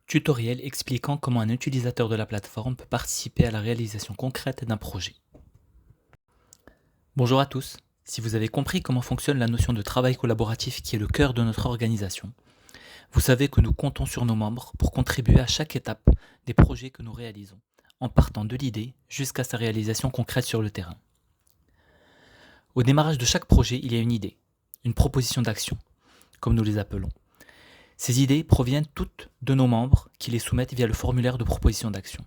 Tutoriel expliquant comment un utilisateur de la plateforme peut participer à la réalisation concrète d'un projet. Bonjour à tous. Si vous avez compris comment fonctionne la notion de travail collaboratif qui est le cœur de notre organisation, vous savez que nous comptons sur nos membres pour contribuer à chaque étape des projets que nous réalisons, en partant de l'idée jusqu'à sa réalisation concrète sur le terrain. Au démarrage de chaque projet, il y a une idée, une proposition d'action, comme nous les appelons. Ces idées proviennent toutes de nos membres qui les soumettent via le formulaire de proposition d'action.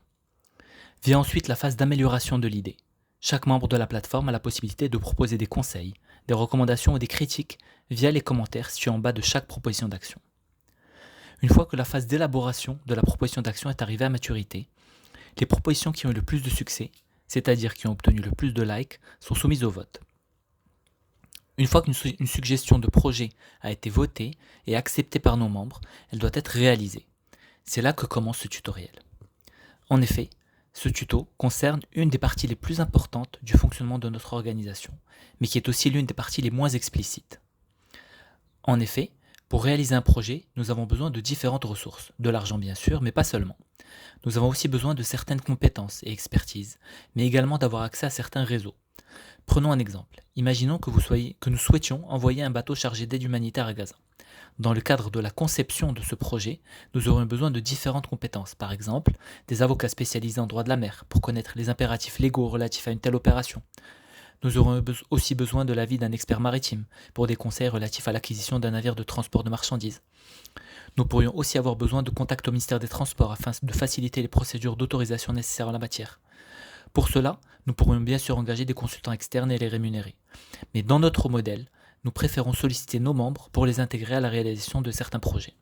Vient ensuite la phase d'amélioration de l'idée. Chaque membre de la plateforme a la possibilité de proposer des conseils, des recommandations ou des critiques via les commentaires situés en bas de chaque proposition d'action. Une fois que la phase d'élaboration de la proposition d'action est arrivée à maturité, les propositions qui ont eu le plus de succès, c'est-à-dire qui ont obtenu le plus de likes, sont soumises au vote. Une fois qu'une suggestion de projet a été votée et acceptée par nos membres, elle doit être réalisée. C'est là que commence ce tutoriel. En effet, ce tuto concerne une des parties les plus importantes du fonctionnement de notre organisation, mais qui est aussi l'une des parties les moins explicites. En effet, pour réaliser un projet, nous avons besoin de différentes ressources, de l'argent bien sûr, mais pas seulement. Nous avons aussi besoin de certaines compétences et expertises, mais également d'avoir accès à certains réseaux. Prenons un exemple. Imaginons que nous souhaitions envoyer un bateau chargé d'aide humanitaire à Gaza. Dans le cadre de la conception de ce projet, nous aurions besoin de différentes compétences. Par exemple, des avocats spécialisés en droit de la mer pour connaître les impératifs légaux relatifs à une telle opération. Nous aurons aussi besoin de l'avis d'un expert maritime pour des conseils relatifs à l'acquisition d'un navire de transport de marchandises. Nous pourrions aussi avoir besoin de contacts au ministère des Transports afin de faciliter les procédures d'autorisation nécessaires en la matière. Pour cela, nous pourrions bien sûr engager des consultants externes et les rémunérer. Mais dans notre modèle, nous préférons solliciter nos membres pour les intégrer à la réalisation de certains projets.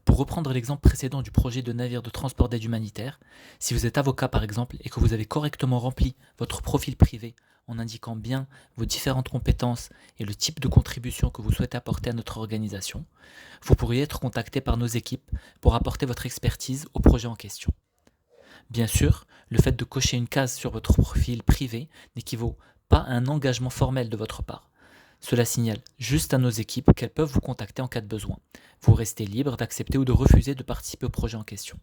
Pour reprendre l'exemple précédent du projet de navire de transport d'aide humanitaire, si vous êtes avocat par exemple et que vous avez correctement rempli votre profil privé en indiquant bien vos différentes compétences et le type de contribution que vous souhaitez apporter à notre organisation, vous pourriez être contacté par nos équipes pour apporter votre expertise au projet en question. Bien sûr, le fait de cocher une case sur votre profil privé n'équivaut pas à un engagement formel de votre part. Cela signale juste à nos équipes qu'elles peuvent vous contacter en cas de besoin. Vous restez libre d'accepter ou de refuser de participer au projet en question.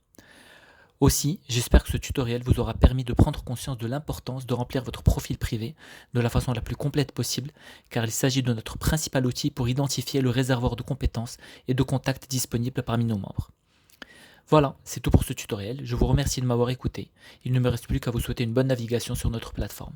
Aussi, j'espère que ce tutoriel vous aura permis de prendre conscience de l'importance de remplir votre profil privé de la façon la plus complète possible, car il s'agit de notre principal outil pour identifier le réservoir de compétences et de contacts disponibles parmi nos membres. Voilà, c'est tout pour ce tutoriel. Je vous remercie de m'avoir écouté. Il ne me reste plus qu'à vous souhaiter une bonne navigation sur notre plateforme.